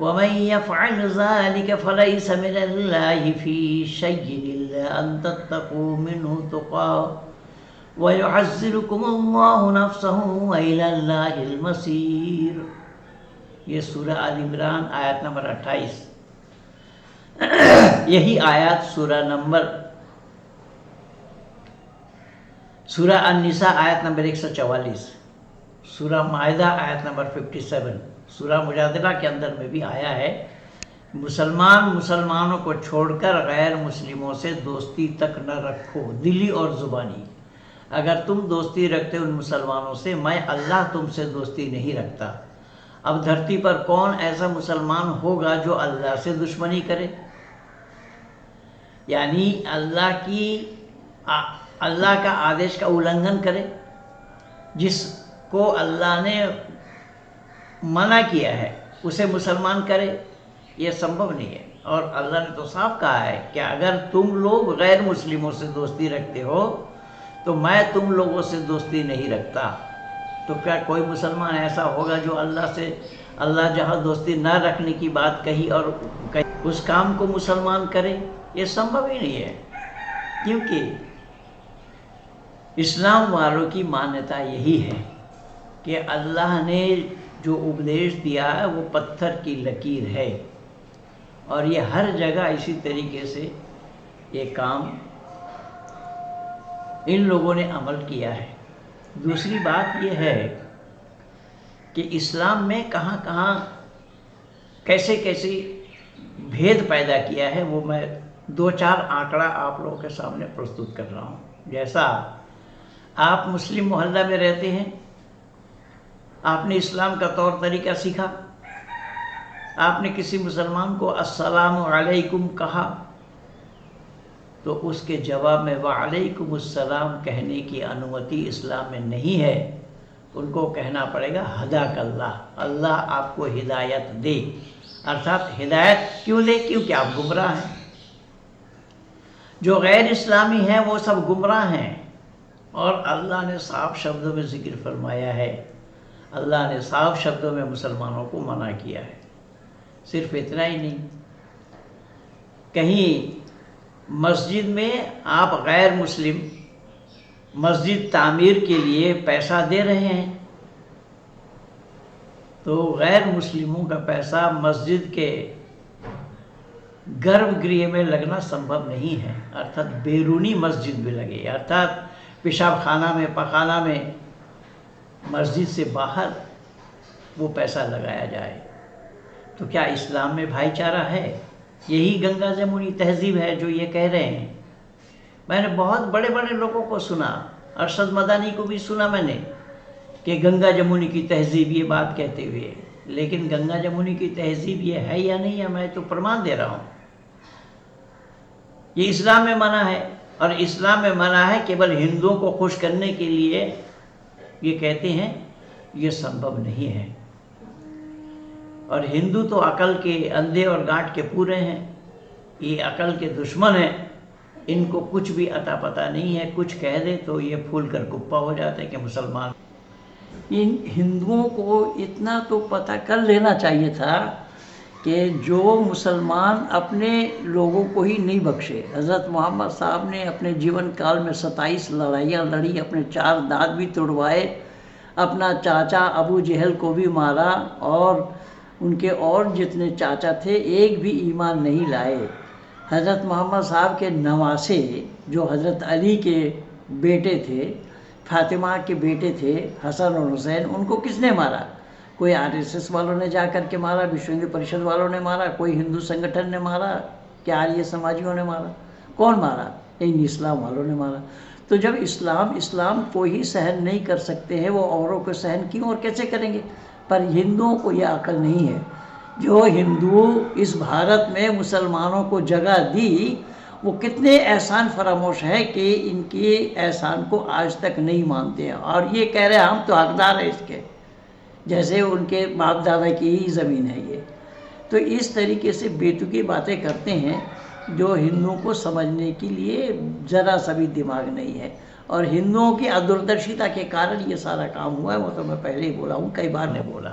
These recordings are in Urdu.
وَمَن يَفْعَلْ ذَلِكَ فَلَيْسَ مِنَ اللَّهِ فِي شَيْءٍ إِلَّا أَن تَتَّقُوا مِنْهُ تُقَاةً وَيُحَذِّرُكُمُ اللَّهُ نَفْسَهُ وَإِلَى اللَّهِ الْمَصِيرُ۔ یہ سورہ آل عمران آیت نمبر 28۔ یہی آیات سورہ النساء آیت نمبر 144، سورہ مائدہ آیت نمبر 57، سورہ مجادلہ کے اندر میں بھی آیا ہے، مسلمانوں کو چھوڑ کر غیر مسلموں سے دوستی تک نہ رکھو، دلی اور زبانی۔ اگر تم دوستی رکھتے ان مسلمانوں سے، میں اللہ تم سے دوستی نہیں رکھتا۔ اب دھرتی پر کون ایسا مسلمان ہوگا جو اللہ سے دشمنی کرے؟ یعنی اللہ کا آدیش کا النگھن کرے، جس کو اللہ نے منع کیا ہے اسے مسلمان کرے، یہ سمبھو نہیں ہے۔ اور اللہ نے تو صاف کہا ہے کہ اگر تم لوگ غیر مسلموں سے دوستی رکھتے ہو تو میں تم لوگوں سے دوستی نہیں رکھتا۔ تو کیا کوئی مسلمان ایسا ہوگا جو اللہ جہاں دوستی نہ رکھنے کی بات کہی اور اس کام کو مسلمان کرے؟ یہ سمبھو ہی نہیں ہے، کیونکہ اسلام والوں کی مانیتا یہی ہے کہ اللہ نے جو اپدیش دیا ہے وہ پتھر کی لکیر ہے، اور یہ ہر جگہ اسی طریقے سے یہ کام ان لوگوں نے عمل کیا ہے۔ دوسری بات یہ ہے کہ اسلام میں کہاں کہاں کیسے بھید پیدا کیا ہے، وہ میں 2-4 آنکڑا آپ لوگوں کے سامنے پرستت کر رہا ہوں۔ جیسا آپ مسلم محلہ میں رہتے ہیں، آپ نے اسلام کا طور طریقہ سیکھا، آپ نے کسی مسلمان کو السلام علیکم کہا تو اس کے جواب میں وعلیکم السلام کہنے کی انومتی اسلام میں نہیں ہے، ان کو کہنا پڑے گا ہداک اللہ، اللہ آپ کو ہدایت دے، ارتھات ہدایت کیوں دے؟ کیونکہ آپ گمراہ ہیں۔ جو غیر اسلامی ہیں وہ سب گمراہ ہیں، اور اللہ نے صاف شبدوں میں ذکر فرمایا ہے، اللہ نے صاف شبدوں میں مسلمانوں کو منع کیا ہے۔ صرف اتنا ہی نہیں، کہیں مسجد میں آپ غیر مسلم مسجد تعمیر کے لیے پیسہ دے رہے ہیں تو غیر مسلموں کا پیسہ مسجد کے گربھ گرہ میں لگنا سمبھو نہیں ہے، ارتھات بیرونی مسجد میں لگے، ارتھات پیشاب خانہ میں، پخانہ میں، مسجد سے باہر وہ پیسہ لگایا جائے۔ تو کیا اسلام میں بھائی چارہ ہے؟ یہی گنگا جمونی تہذیب ہے جو یہ کہہ رہے ہیں۔ میں نے بہت بڑے بڑے لوگوں کو سنا، ارشد مدانی کو بھی سنا میں نے کہ گنگا جمونی کی تہذیب یہ بات کہتے ہوئے، لیکن گنگا جمونی کی تہذیب یہ ہے یا نہیں ہے میں تو پرمان دے رہا ہوں۔ یہ اسلام میں منع ہے، اور اسلام میں منع ہے کیول ہندوؤں کو خوش کرنے کے لیے یہ کہتے ہیں، یہ سمبھو نہیں ہے۔ اور ہندو تو عقل کے اندھے اور گانٹھ کے پورے ہیں، یہ عقل کے دشمن ہیں، ان کو کچھ بھی عطا پتہ نہیں ہے، کچھ کہہ دے تو یہ پھول کر کپا ہو جاتے ہیں کہ مسلمان۔ ان ہندوؤں کو اتنا تو پتہ کر لینا چاہیے تھا کہ جو مسلمان اپنے لوگوں کو ہی نہیں بخشے۔ حضرت محمد صاحب نے اپنے جیون کال میں 27 لڑائیاں لڑی، اپنے 4 دانت بھی توڑوائے، اپنا چاچا ابو جہل کو بھی مارا، اور ان کے اور جتنے چاچا تھے ایک بھی ایمان نہیں لائے۔ حضرت محمد صاحب کے نواسے جو حضرت علی کے بیٹے تھے، فاطمہ کے بیٹے تھے حسن اور حسین، ان کو کس نے مارا؟ کوئی RSS والوں نے جا کر کے مارا، وشو ہندو پریشد والوں نے مارا، کوئی ہندو سنگٹھن نے مارا، کیا آریہ سماجیوں نے مارا؟ کون مارا؟ ان اسلام والوں نے مارا۔ تو جب اسلام کو ہی سہن نہیں کر سکتے ہیں، وہ اوروں کو سہن کیوں اور کیسے کریں گے؟ پر ہندوؤں کو یہ عقل نہیں ہے۔ جو ہندو اس بھارت میں مسلمانوں کو جگہ دی، وہ کتنے احسان فراموش ہیں کہ ان کے احسان کو آج تک نہیں مانتے ہیں، اور یہ کہہ رہے ہیں ہم تو حقدار ہیں اس کے، جیسے ان کے باپ دادا کی ہی زمین ہے یہ۔ تو اس طریقے سے بیتوکی باتیں کرتے ہیں جو ہندوؤں کو سمجھنے کے لیے ذرا سا بھی دماغ نہیں ہے، اور ہندوؤں کی ادوردرشتا کے کارن یہ سارا کام ہوا ہے، وہ تو میں پہلے ہی بولا ہوں، کئی بار نے بولا۔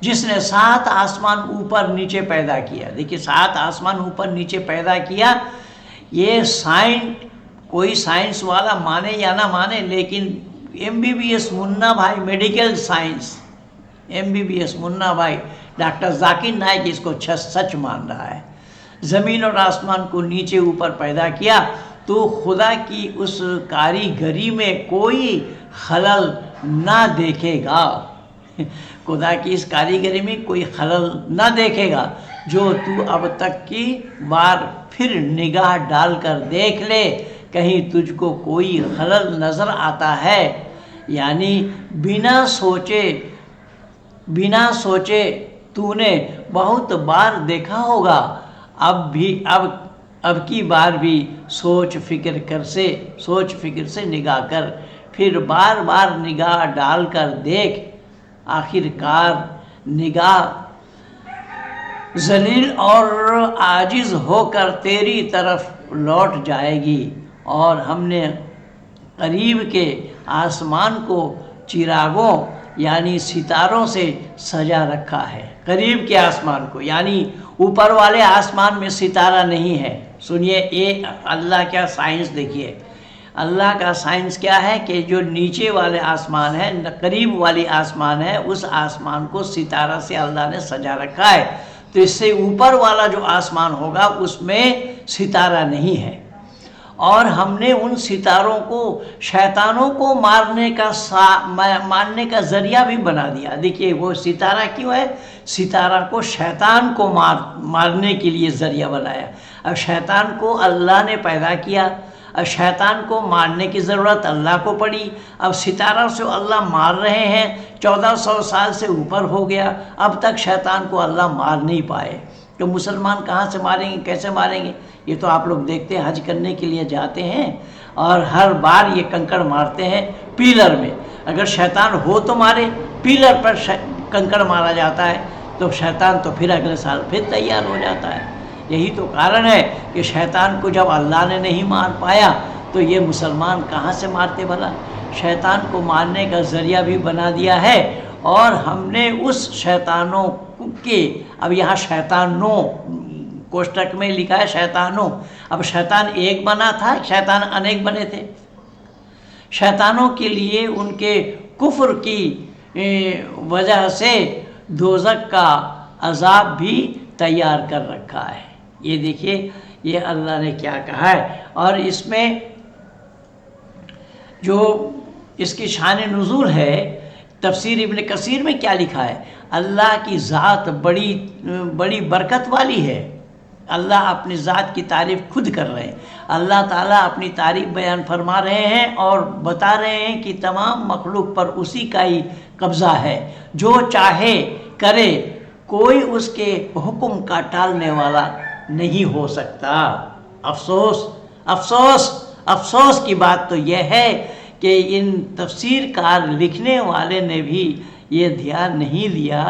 جس نے 7 آسمان اوپر نیچے پیدا کیا. دیکھیے 7 آسمان اوپر نیچے پیدا کیا. یہ کوئی سائنس والا مانے یا نہ مانے، لیکن MBBS منا بھائی میڈیکل سائنس MBBS منا بھائی ڈاکٹر ذاکر نائک اس کو سچ مان رہا ہے. زمین اور آسمان کو نیچے اوپر پیدا کیا تو خدا کی اس کاریگری میں کوئی خلل نہ دیکھے گا. خدا کی اس کاریگری میں کوئی خلل نہ دیکھے گا. جو تو اب تک کی بار پھر نگاہ ڈال کر دیکھ لے، کہیں تجھ کو کوئی خلل نظر آتا ہے. یعنی بنا سوچے تو نے بہت بار دیکھا ہوگا، اب کی بار بھی سوچ فکر سے نگاہ کر، پھر بار بار نگاہ ڈال کر دیکھ. آخر کار نگاہ ذلیل اور عاجز ہو کر تیری طرف لوٹ جائے گی. اور ہم نے قریب کے آسمان کو چراغوں یعنی ستاروں سے سجا رکھا ہے. قریب کے آسمان کو یعنی اوپر والے آسمان میں ستارہ نہیں ہے. سنیے یہ اللہ کا سائنس دیکھیے. اللہ کا سائنس کیا ہے کہ جو نیچے والے آسمان ہے، قریب والی آسمان ہے، اس آسمان کو ستارہ سے اللہ نے سجا رکھا ہے. تو اس سے اوپر والا جو آسمان ہوگا اس میں ستارہ نہیں ہے. اور ہم نے ان ستاروں کو شیطانوں کو مارنے کا ذریعہ بھی بنا دیا. دیکھیے وہ ستارہ کیوں ہے؟ ستارہ کو شیطان کو مارنے کے لیے ذریعہ بنایا. اب شیطان کو اللہ نے پیدا کیا، اب شیطان کو مارنے کی ضرورت اللہ کو پڑی. اب ستارہ سے اللہ مار رہے ہیں، 1400 سال سے اوپر ہو گیا، اب تک شیطان کو اللہ مار نہیں پائے. تو مسلمان کہاں سے ماریں گے، کیسے ماریں گے؟ یہ تو آپ لوگ دیکھتے ہیں حج کرنے کے لیے جاتے ہیں اور ہر بار یہ کنکڑ مارتے ہیں پیلر میں. اگر شیطان ہو تو مارے، پیلر پر کنکڑ مارا جاتا ہے تو شیطان تو پھر اگلے سال پھر تیار ہو جاتا ہے. یہی تو کارن ہے کہ شیطان کو جب اللہ نے نہیں مار پایا تو یہ مسلمان کہاں سے مارتے بھلا؟ شیطان کو مارنے کا ذریعہ بھی بنا دیا ہے. اور ہم نے اس شیطانوں کے، اب یہاں شیطانوں کوشٹک میں لکھا ہے شیطانوں. اب شیطان ایک بنا تھا، شیطان انیک بنے تھے. شیطانوں کے لیے ان کے کفر کی وجہ سے دوزخ کا عذاب بھی تیار کر رکھا ہے. یہ دیکھیے یہ اللہ نے کیا کہا ہے. اور اس میں جو اس کی شان نزول ہے، تفسیر ابن کثیر میں کیا لکھا ہے؟ اللہ کی ذات بڑی برکت والی ہے. اللہ اپنی ذات کی تعریف خود کر رہے ہیں. اللہ تعالیٰ اپنی تعریف بیان فرما رہے ہیں اور بتا رہے ہیں کہ تمام مخلوق پر اسی کا ہی قبضہ ہے. جو چاہے کرے، کوئی اس کے حکم کا ٹالنے والا نہیں ہو سکتا. افسوس کی بات تو یہ ہے کہ ان تفسیر کار لکھنے والے نے بھی یہ دھیان نہیں دیا.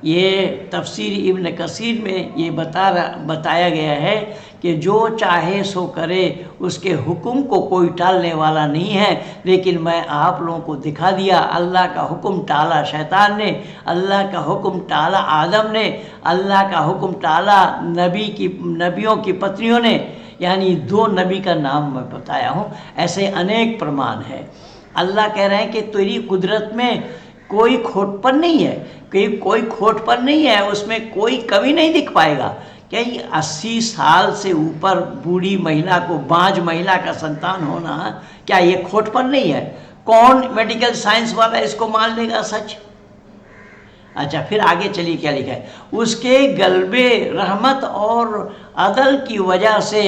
یہ تفسیر ابن کثیر میں یہ بتایا گیا ہے کہ جو چاہے سو کرے، اس کے حکم کو کوئی ٹالنے والا نہیں ہے. لیکن میں آپ لوگوں کو دکھا دیا، اللہ کا حکم ٹالا شیطان نے، اللہ کا حکم ٹالا آدم نے، اللہ کا حکم ٹالا نبیوں کی پتنیوں نے. یعنی 2 نبی کا نام میں بتایا ہوں، ایسے انیک پرمان ہے. اللہ کہہ رہے ہیں کہ تیری قدرت میں کوئی کھوٹ پر نہیں ہے، کوئی کھوٹ پر نہیں ہے، اس میں کوئی کمی نہیں دکھ پائے گا. کیا یہ 80 سال سے اوپر بوڑھی مہیلا کو، بانجھ مہیلا کا سنتان ہونا، کیا یہ کھوٹ پر نہیں ہے؟ کون میڈیکل سائنس والا اس کو مان لے گا سچ؟ اچھا پھر آگے چلیے کیا لکھا ہے. اس کے غلبے رحمت اور عدل کی وجہ سے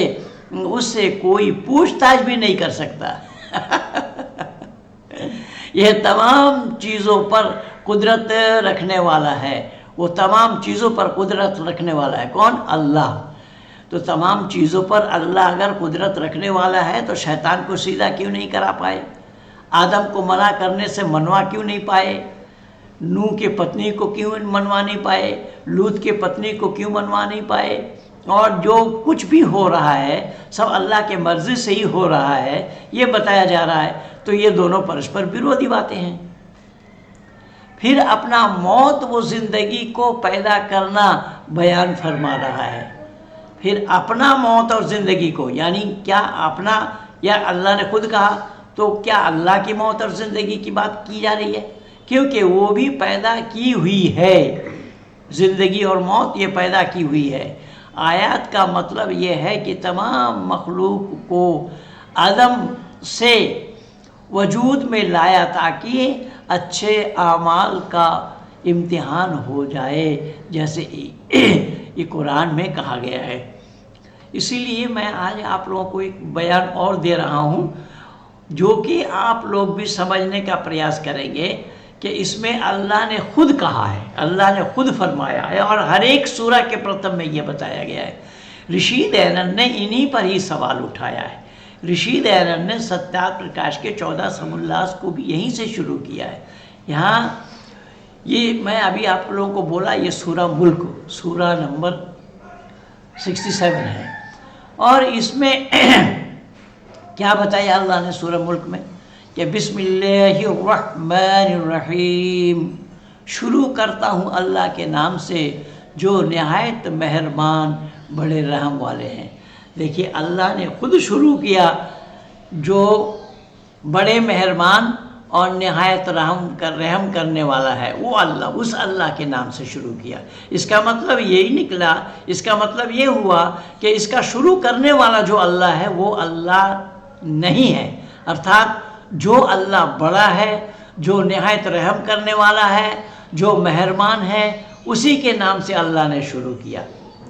اس سے کوئی پوچھ تاچھ بھی نہیں کر سکتا. یہ تمام چیزوں پر قدرت رکھنے والا ہے. وہ تمام چیزوں پر قدرت رکھنے والا ہے. کون؟ اللہ. تو تمام چیزوں پر اللہ اگر قدرت رکھنے والا ہے تو شیطان کو سیدھا کیوں نہیں کرا پائے؟ آدم کو منع کرنے سے منوا کیوں نہیں پائے؟ نوح کے پتنی کو کیوں منوا نہیں پائے؟ لوط کے پتنی کو کیوں منوا نہیں پائے؟ اور جو کچھ بھی ہو رہا ہے سب اللہ کے مرضی سے ہی ہو رہا ہے، یہ بتایا جا رہا ہے. تو یہ دونوں پرسپر ورودھی باتیں ہیں. پھر اپنا موت و زندگی کو پیدا کرنا بیان فرما رہا ہے. پھر اپنا موت اور زندگی کو، یعنی کیا اپنا، یا اللہ نے خود کہا تو کیا اللہ کی موت اور زندگی کی بات کی جا رہی ہے؟ کیونکہ وہ بھی پیدا کی ہوئی ہے، زندگی اور موت یہ پیدا کی ہوئی ہے. آیات کا مطلب یہ ہے کہ تمام مخلوق کو عدم سے وجود میں لایا تاکہ اچھے اعمال کا امتحان ہو جائے، جیسے یہ قرآن میں کہا گیا ہے. اسی لیے میں آج آپ لوگوں کو ایک بیان اور دے رہا ہوں جو کہ آپ لوگ بھی سمجھنے کا پریاس کریں گے کہ اس میں اللہ نے خود کہا ہے، اللہ نے خود فرمایا ہے، اور ہر ایک سورہ کے پرتم میں یہ بتایا گیا ہے. رشید اینن نے انہی پر ہی سوال اٹھایا ہے. رشید اینن نے ستیات پرکاش کے 14 سمولاس کو بھی یہیں سے شروع کیا ہے. یہاں یہ میں ابھی آپ لوگوں کو بولا، یہ سورہ ملک سورہ نمبر 67 ہے، اور اس میں کیا بتایا اللہ نے سورہ ملک میں کہ بسم اللہ الرحمن الرحیم، شروع کرتا ہوں اللہ کے نام سے جو نہایت مہربان بڑے رحم والے ہیں. دیکھیے اللہ نے خود شروع کیا، جو بڑے مہربان اور نہایت رحم کرنے والا ہے وہ اللہ، اس اللہ کے نام سے شروع کیا. اس کا مطلب یہی نکلا، اس کا مطلب یہ ہوا کہ اس کا شروع کرنے والا جو اللہ ہے وہ اللہ نہیں ہے. ارتھات جو اللہ بڑا ہے، جو نہایت رحم کرنے والا ہے، جو مہربان ہے، اسی کے نام سے اللہ نے شروع کیا.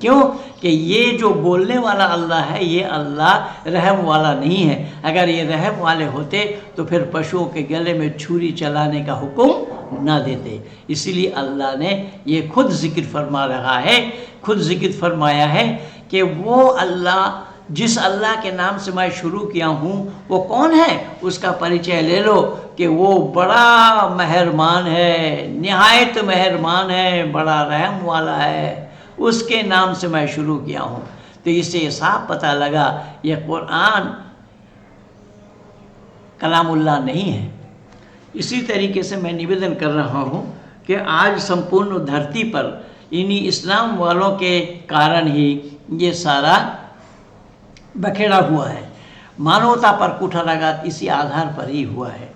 کیوں کہ یہ جو بولنے والا اللہ ہے یہ اللہ رحم والا نہیں ہے. اگر یہ رحم والے ہوتے تو پھر پشوؤں کے گلے میں چھری چلانے کا حکم نہ دیتے. اسی لیے اللہ نے یہ خود ذکر فرما رہا ہے، خود ذکر فرمایا ہے کہ وہ اللہ، جس اللہ کے نام سے میں شروع کیا ہوں وہ کون ہے، اس کا پریچے لے لو کہ وہ بڑا مہربان ہے، نہایت مہربان ہے، بڑا رحم والا ہے، اس کے نام سے میں شروع کیا ہوں. تو اس سے یہ صاف پتہ لگا یہ قرآن کلام اللہ نہیں ہے. اسی طریقے سے میں نویدن کر رہا ہوں کہ آج سمپورن دھرتی پر انہی اسلام والوں کے کارن ہی یہ سارا بکھیڑا ہوا ہے. مانوتا پر کٹھراگھات اسی آدھار پر ہی ہوا ہے.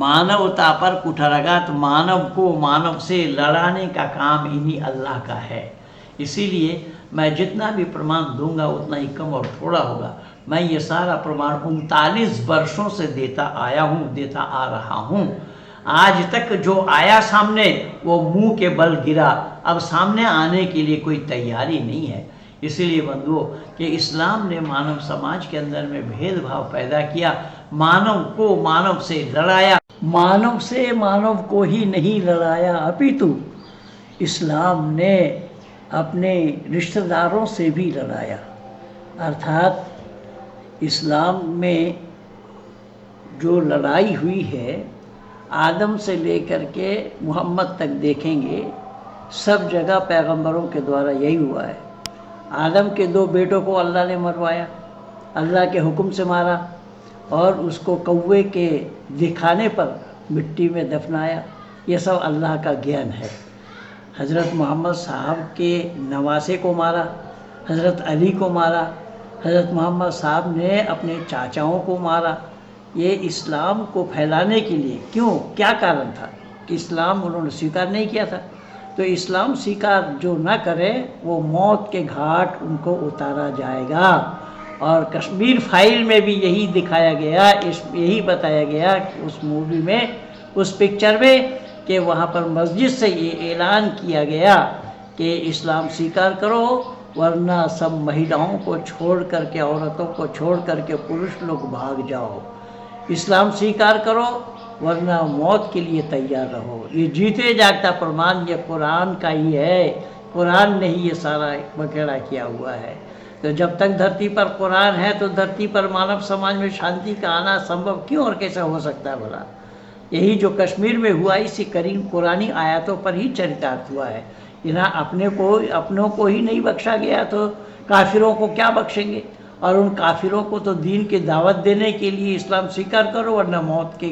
مانوتا پر کٹھراگھات، مانو کو مانو سے لڑانے کا کام انہی اللہ کا ہے. اسی لیے میں جتنا بھی پرمان دوں گا اتنا ہی کم اور تھوڑا ہوگا. میں یہ سارا پرمان 39 برسوں سے دیتا آیا ہوں، دیتا آ رہا ہوں. آج تک جو آیا سامنے وہ منہ کے بل گرا، اب سامنے آنے کے لیے کوئی تیاری نہیں ہے. اسی لیے بندھو کہ اسلام نے مانو سماج کے اندر میں بھید بھاؤ پیدا کیا، مانو کو مانو سے لڑایا، مانو سے مانو کو ہی نہیں لڑایا، اپیتو اسلام نے اپنے رشتہ داروں سے بھی لڑایا. ارتھات اسلام میں جو لڑائی ہوئی ہے آدم سے لے کر کے محمد تک دیکھیں گے، سب جگہ پیغمبروں کے دوارا یہی ہوا ہے. آدم کے 2 بیٹوں کو اللہ نے مروایا، اللہ کے حکم سے مارا، اور اس کو کوے کے دکھانے پر مٹی میں دفنایا. یہ سب اللہ کا گیان ہے. حضرت محمد صاحب کے نواسے کو مارا، حضرت علی کو مارا، حضرت محمد صاحب نے اپنے چاچاؤں کو مارا. یہ اسلام کو پھیلانے کے لیے. کیوں؟ کیا کارن تھا کہ اسلام انہوں نے سویکار نہیں کیا تھا. تو اسلام سویکار جو نہ کرے وہ موت کے گھاٹ ان کو اتارا جائے گا. اور کشمیر فائل میں بھی یہی دکھایا گیا، یہی بتایا گیا کہ اس مووی میں، اس پکچر میں، کہ وہاں پر مسجد سے یہ اعلان کیا گیا کہ اسلام سویکار کرو ورنہ سب مہیلاؤں کو چھوڑ کر کے، عورتوں کو چھوڑ کر کے پروش لوگ بھاگ جاؤ. اسلام سویکار کرو ورنہ موت کے لیے تیار رہو. یہ جیتے جاگتا پرمان یہ قرآن کا ہی ہے. قرآن نے ہی یہ سارا بکھیڑا کیا ہوا ہے. تو جب تک دھرتی پر قرآن ہے تو دھرتی پر مانو سماج میں شانتی کا آنا سمبھو کیوں اور کیسا ہو سکتا ہے بھلا؟ یہی جو کشمیر میں ہوا اسی کریم قرآنی آیاتوں پر ہی چریتارت ہوا ہے. یہاں اپنوں کو ہی نہیں بخشا گیا تو کافروں کو کیا بخشیں گے؟ اور ان کافروں کو تو دین کی دعوت دینے کے لیے اسلام سویکار کرو ورنہ موت کے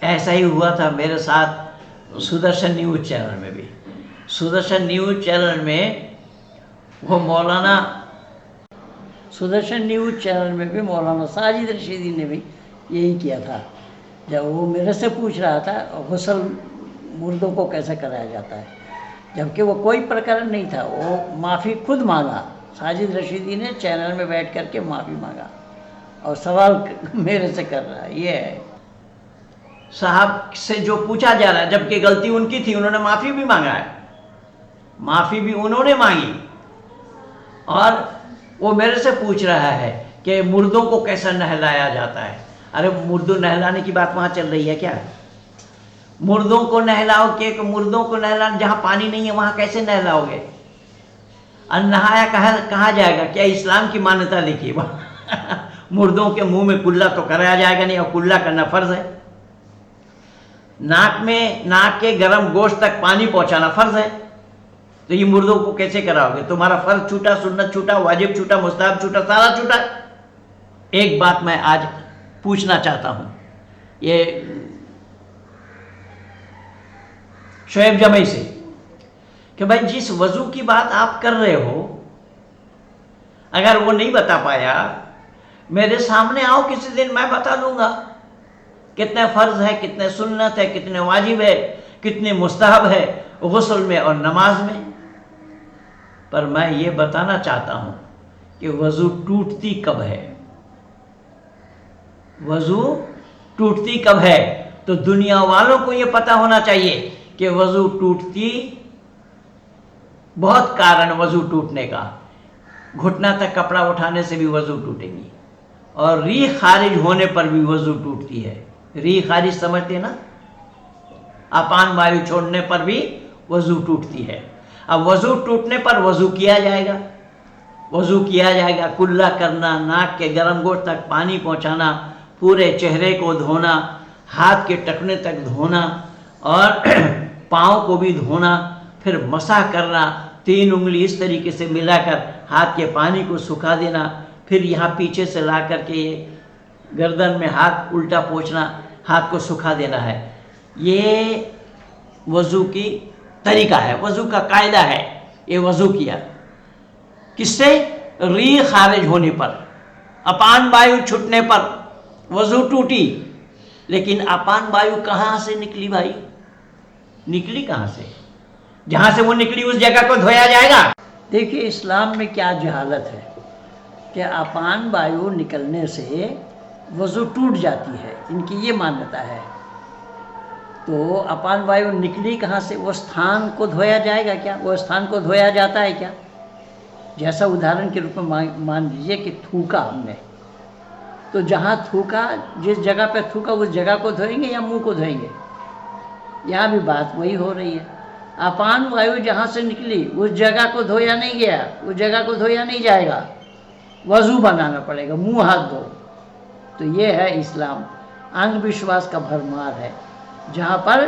ایسا ہی ہوا تھا میرے ساتھ سدرشن نیوز چینل میں بھی. سدرشن نیوز چینل میں وہ سدرشن نیوز چینل میں بھی مولانا ساجد رشیدی نے بھی یہی کیا تھا. جب وہ میرے سے پوچھ رہا تھا غسل مردوں کو کیسے کرایا جاتا ہے، جبکہ وہ کوئی پرکرن نہیں تھا، وہ معافی خود مانگا. ساجد رشیدی نے چینل میں بیٹھ کر کے معافی مانگا اور سوال میرے سے کر رہا ہے. یہ ہے صاحب سے جو پوچھا جا رہا ہے، جبکہ غلطی ان کی تھی، انہوں نے معافی بھی مانگا ہے، معافی بھی انہوں نے مانگی، اور وہ میرے سے پوچھ رہا ہے کہ مردوں کو کیسا نہلایا جاتا ہے. ارے مردوں نہلانے کی بات وہاں چل رہی ہے کیا؟ مردوں کو نہلاؤ کہ مردوں کو نہلانا، جہاں پانی نہیں ہے وہاں کیسے نہلاؤ گے؟ اور نہایا کہاں جائے گا؟ کیا اسلام کی مانیتا لکھی مردوں کے منہ میں کلا تو کرایا جائے گا نہیں، اور کلا کرنا فرض ہے. ناک کے گرم گوشت تک پانی پہنچانا فرض ہے، تو یہ مردوں کو کیسے کراؤ گے؟ تمہارا فرض چھوٹا، سنت چھوٹا، واجب چھوٹا، مستحب چھوٹا، سارا چھوٹا. ایک بات میں آج پوچھنا چاہتا ہوں، یہ شعیب جمعی سے، کہ بھائی جس وضو کی بات آپ کر رہے ہو، اگر وہ نہیں بتا پایا، میرے سامنے آؤ کسی دن، میں بتا دوں گا کتنے فرض ہے، کتنے سنت ہے، کتنے واجب ہے، کتنے مستحب ہے غسل میں اور نماز میں. پر میں یہ بتانا چاہتا ہوں کہ وضو ٹوٹتی کب ہے. وضو ٹوٹتی کب ہے تو دنیا والوں کو یہ پتا ہونا چاہیے کہ وضو ٹوٹتی، بہت کارن وضو ٹوٹنے کا. گھٹنا تک کپڑا اٹھانے سے بھی وضو ٹوٹے گی، اور ریح خارج ہونے پر بھی وضو ٹوٹتی ہے. ریح خارج سمجھتے نا، اپان وایو چھوڑنے پر بھی وضو ٹوٹتی ہے. اب وضو ٹوٹنے پر وضو کیا جائے گا، وضو کیا جائے گا. کلا کرنا، ناک کے گرم گوشت تک پانی پہنچانا، پورے چہرے کو دھونا، ہاتھ کے ٹخنے تک دھونا، اور پاؤں کو بھی دھونا، پھر مسح کرنا، 3 انگلی اس طریقے سے ملا کر ہاتھ کے پانی کو سکھا دینا، پھر یہاں پیچھے سے لا کر کے گردن میں ہاتھ الٹا پوچھنا، ہاتھ کو سکھا دینا ہے. یہ وضو کی طریقہ ہے، وضو کا قاعدہ ہے. یہ وضو کیا کس سے؟ ریح خارج ہونے پر، اپان وایو چھٹنے پر وضو ٹوٹی. لیکن اپان وایو کہاں سے نکلی بھائی؟ نکلی کہاں سے؟ جہاں سے وہ نکلی اس جگہ کو دھویا جائے گا. دیکھیے اسلام میں کیا جہالت ہے کہ اپان وایو نکلنے سے وضو ٹوٹ جاتی ہے، ان کی یہ مانیتا ہے. تو اپان وایو نکلی کہاں سے؟ وہ استھان کو دھویا جائے گا کیا؟ وہ استھان کو دھویا جاتا ہے کیا؟ جیسا ادھارن کے روپ میں مان لیجیے کہ تھوکا ہم نے، تو جہاں تھوکا، جس جگہ پہ تھوکا اس جگہ کو دھوئیں گے یا منہ کو دھوئیں گے؟ یہاں بھی بات وہی ہو رہی ہے. اپان وایو جہاں سے نکلی اس جگہ کو دھویا نہیں گیا، اس جگہ کو دھویا نہیں جائے گا، وضو بنانا پڑے گا، منہ ہاتھ دھو. تو یہ ہے اسلام. اندھ وشواس کا بھرمار ہے جہاں پر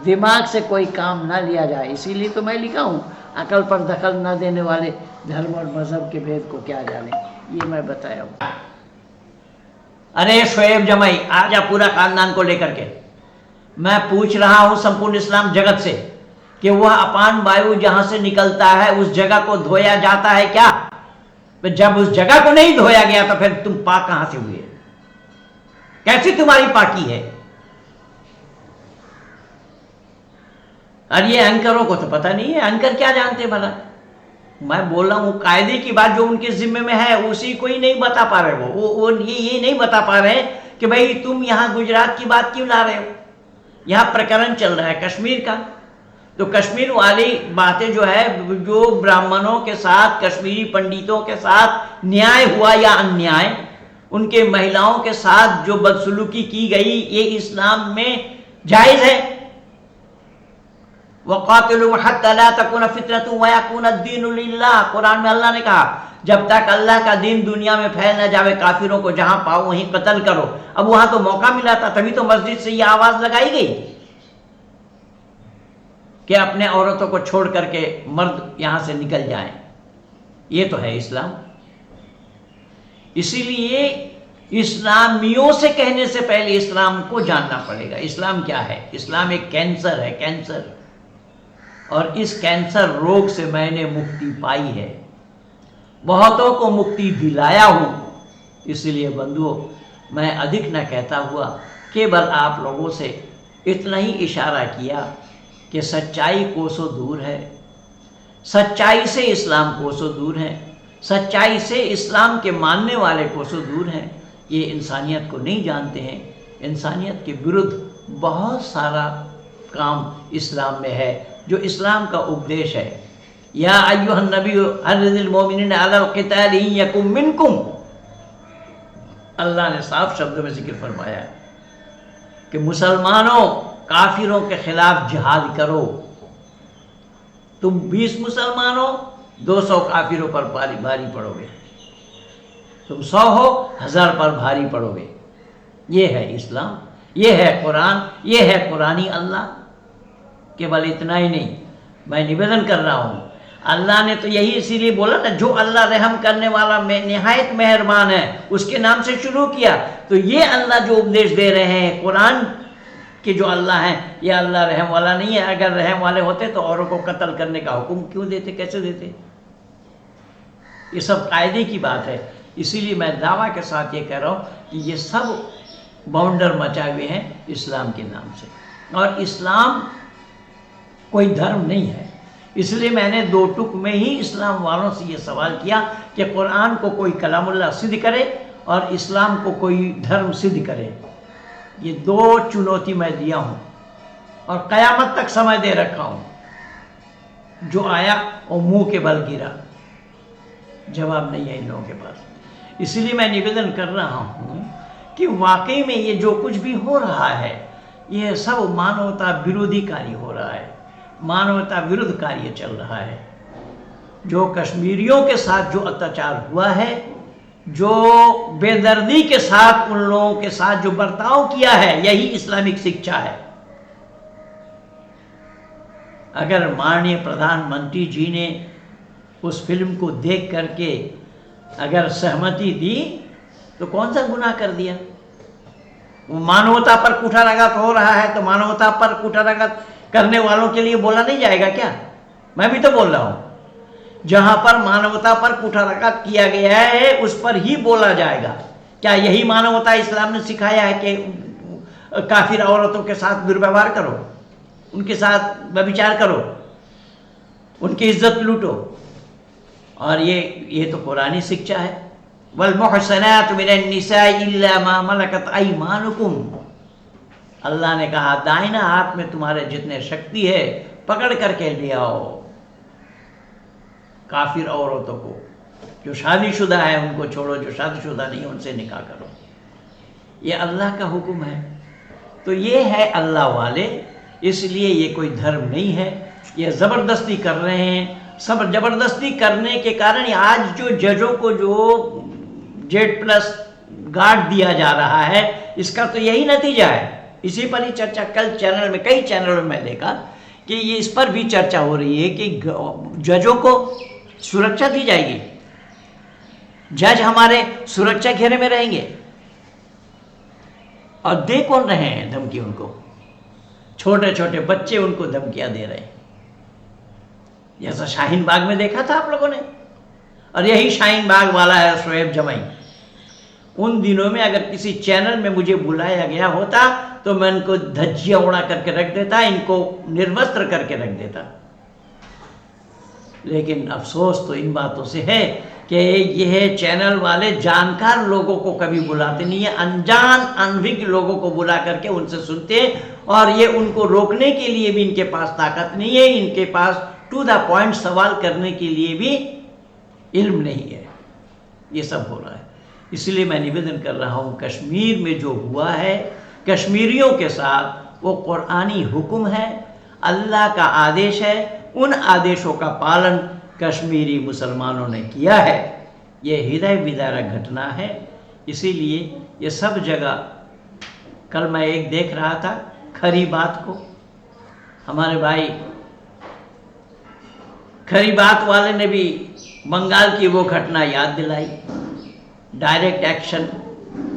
دماغ سے کوئی کام نہ لیا جائے. اسی لیے تو میں لکھا ہوں، عقل پر دخل نہ دینے والے دھرم اور مذہب کے بھید کو کیا جانے. یہ میں بتایا ہوں. ارے شعیب جمعی آ جا پورا خاندان کو لے کر کے. میں پوچھ رہا ہوں سمپورن اسلام جگت سے کہ وہ اپان وایو جہاں سے نکلتا ہے اس جگہ کو دھویا جاتا ہے کیا؟ جب اس جگہ کو نہیں دھویا گیا تو پھر تم پاک کہاں سے ہوئے؟ کیسی تمہاری پاکی ہے؟ اور یہ انکروں کو تو پتہ نہیں ہے، انکر کیا جانتے بھلا؟ میں بول رہا ہوں قاعدے کی بات جو ان کے ذمے میں ہے اسی کو ہی نہیں بتا پا رہے. وہ یہ نہیں بتا پا رہے کہ بھائی تم یہاں گجرات کی بات کیوں لا رہے ہو؟ یہاں پرکرن چل رہا ہے کشمیر کا. تو کشمیر والی باتیں جو ہے، جو برہمنوں کے ساتھ، کشمیری پنڈتوں کے ساتھ نیائے ہوا یا انیائے، ان کے مہیلاؤں کے ساتھ جو بدسلوکی کی گئی، یہ اسلام میں جائز ہے. وَقَاتِلُوا حَتَّى لَا تَكُونَ فِتْنَةٌ وَيَكُونَ الدِّينُ لِلَّهِ. قرآن میں اللہ نے کہا جب تک اللہ کا دین دنیا میں پھیل نہ جاوے، کافروں کو جہاں پاؤ وہیں قتل کرو. اب وہاں تو موقع ملا تھا، تبھی تو مسجد سے یہ آواز لگائی گئی کہ اپنے عورتوں کو چھوڑ کر کے مرد یہاں سے نکل جائیں. یہ تو ہے اسلام. اسی لیے اسلامیوں سے کہنے سے پہلے اسلام کو جاننا پڑے گا۔ اسلام کیا ہے؟ اسلام ایک کینسر ہے، کینسر، اور اس کینسر روگ سے میں نے مکتی پائی ہے، بہتوں کو مکتی دلایا ہوں۔ اس لیے بندھو، میں ادھک نہ کہتا ہوا کیول آپ لوگوں سے اتنا ہی اشارہ کیا کہ سچائی کوسوں دور ہے، سچائی سے اسلام کوسوں دور ہے، سچائی سے اسلام کے ماننے والے کوسوں دور ہیں۔ یہ انسانیت کو نہیں جانتے ہیں۔ انسانیت کے ورد بہت سارا کام اسلام میں ہے جو اسلام کا اپدیش ہے۔ یا ایھا النبی حرض المؤمنین علی القتال ان یکن منکم، اللہ نے صاف شبدوں میں ذکر فرمایا ہے کہ مسلمانوں کافروں کے خلاف جہاد کرو۔ تم 20 مسلمان ہو، 200 کافروں پر بھاری پڑو گے، تم 100 ہو، 1000 پر بھاری پڑو گے۔ یہ ہے اسلام، یہ ہے قرآن، یہ ہے قرآنی اللہ۔ کیول اتنا ہی نہیں، میں نویدن کر رہا ہوں، اللہ نے تو یہی اسی لیے بولا نا، جو اللہ رحم کرنے والا نہایت مہربان ہے، اس کے نام سے شروع کیا۔ تو یہ اللہ جو اپدیش دے رہے ہیں قرآن کہ جو اللہ ہیں، یہ اللہ رحم والا نہیں ہے۔ اگر رحم والے ہوتے تو اوروں کو قتل کرنے کا حکم کیوں دیتے، کیسے دیتے؟ یہ سب قاعدے کی بات ہے۔ اسی لیے میں دعویٰ کے ساتھ یہ کہہ رہا ہوں کہ یہ سب باؤنڈر مچائے ہوئے ہیں اسلام کے نام سے، اور اسلام کوئی دھرم نہیں ہے۔ اس لیے میں نے 2 ٹک میں ہی اسلام والوں سے یہ سوال کیا کہ قرآن کو کوئی کلام اللہ سدھ کرے اور اسلام کو کوئی دھرم سدھ کرے۔ یہ 2 چنوتی میں دیا ہوں اور قیامت تک سمجھ دے رکھا ہوں۔ جو آیا وہ منہ کے بل گرا، جواب نہیں ہے ان لوگوں کے پاس۔ اسی لیے میں نویدن کر رہا ہوں کہ واقعی میں یہ جو کچھ بھی ہو رہا ہے، یہ سب مانوتا برودھی کاری ہو رہا ہے، مانوتا ورودھ کاریہ چل رہا ہے۔ جو کشمیریوں کے ساتھ جو اتیاچار ہوا ہے، جو بے دردی کے ساتھ ان لوگوں کے ساتھ جو برتاؤ کیا ہے، یہی اسلامک شکشا ہے۔ اگر ماننیہ پردھان منتری جی نے اس فلم کو دیکھ کر کے اگر سہمتی دی تو کون سا گناہ کر دیا؟ وہ مانوتا پر کوٹھاراگھات ہو رہا ہے تو مانوتا پر کوٹھاراگھات کرنے والوں کے لیے بولا نہیں جائے گا کیا؟ میں بھی تو بول رہا ہوں، جہاں پر مانوتا پر کوٹھاراگھات کیا گیا ہے اس پر ہی بولا جائے گا۔ کیا یہی مانوتا اسلام نے سکھایا ہے کہ کافر عورتوں کے ساتھ دورویوہار کرو، ان کے ساتھ ویبچار کرو، ان کی عزت لوٹو؟ اور یہ تو قرآنی شکشا ہے۔ والمحصنات من النساء الا ما ملكت ايمانكم، اللہ نے کہا دائنا ہاتھ میں تمہارے جتنے شکتی ہے پکڑ کر کے لے آؤ کافر عورتوں کو، جو شادی شدہ ہے ان کو چھوڑو، جو شادی شدہ نہیں ان سے نکاح کرو۔ یہ اللہ کا حکم ہے۔ تو یہ ہے اللہ والے، اس لیے یہ کوئی دھرم نہیں ہے۔ یہ زبردستی کر رہے ہیں، سب زبردستی کرنے کے کارن آج جو ججوں کو جو Z+ گارڈ دیا جا رہا ہے، اس کا تو یہی نتیجہ ہے۔ اسی پر ہی چرچا کل چینل میں، کئی چینلوں میں دیکھا کہ یہ اس پر بھی چرچا ہو رہی ہے کہ ججوں کو سرکشا دی جائے گی، جج ہمارے سرکشا گھیرے میں رہیں گے۔ اور دے کون رہے ہیں دھمکی؟ ان کو چھوٹے چھوٹے بچے ان کو دھمکیاں دے رہے ہیں، جیسا شاہین باغ میں دیکھا تھا آپ لوگوں نے۔ اور یہی شاہین باغ والا ہے شعیب جمعی۔ ان دنوں میں اگر کسی چینل میں مجھے بلایا گیا ہوتا تو میں ان کو دھجیاں اڑا کر کے رکھ دیتا، ان کو نروستر کر کے رکھ دیتا۔ لیکن افسوس تو ان باتوں سے ہے کہ یہ چینل والے جانکار لوگوں کو کبھی بلاتے نہیں ہیں، انجان انوگ لوگوں کو بلا کر کے ان سے سنتے ہیں، اور یہ ان کو روکنے کے لیے بھی ان کے پاس طاقت نہیں ہے، ان کے پاس ٹو دا پوائنٹ سوال کرنے کے لیے بھی علم نہیں ہے۔ یہ سب ہو رہا ہے۔ اس لیے میں نویدن کر رہا ہوں، کشمیر میں جو ہوا ہے کشمیریوں کے ساتھ وہ قرآنی حکم ہے، اللہ کا آدیش ہے۔ ان آدیشوں کا پالن کشمیری مسلمانوں نے کیا ہے۔ یہ ہدایت بیدارہ گھٹنا ہے۔ اسی لیے یہ سب جگہ، کل میں ایک دیکھ رہا تھا کھری بات کو، ہمارے بھائی کھری بات والے نے بھی بنگال کی وہ گھٹنا یاد دلائی، ڈائریکٹ ایکشن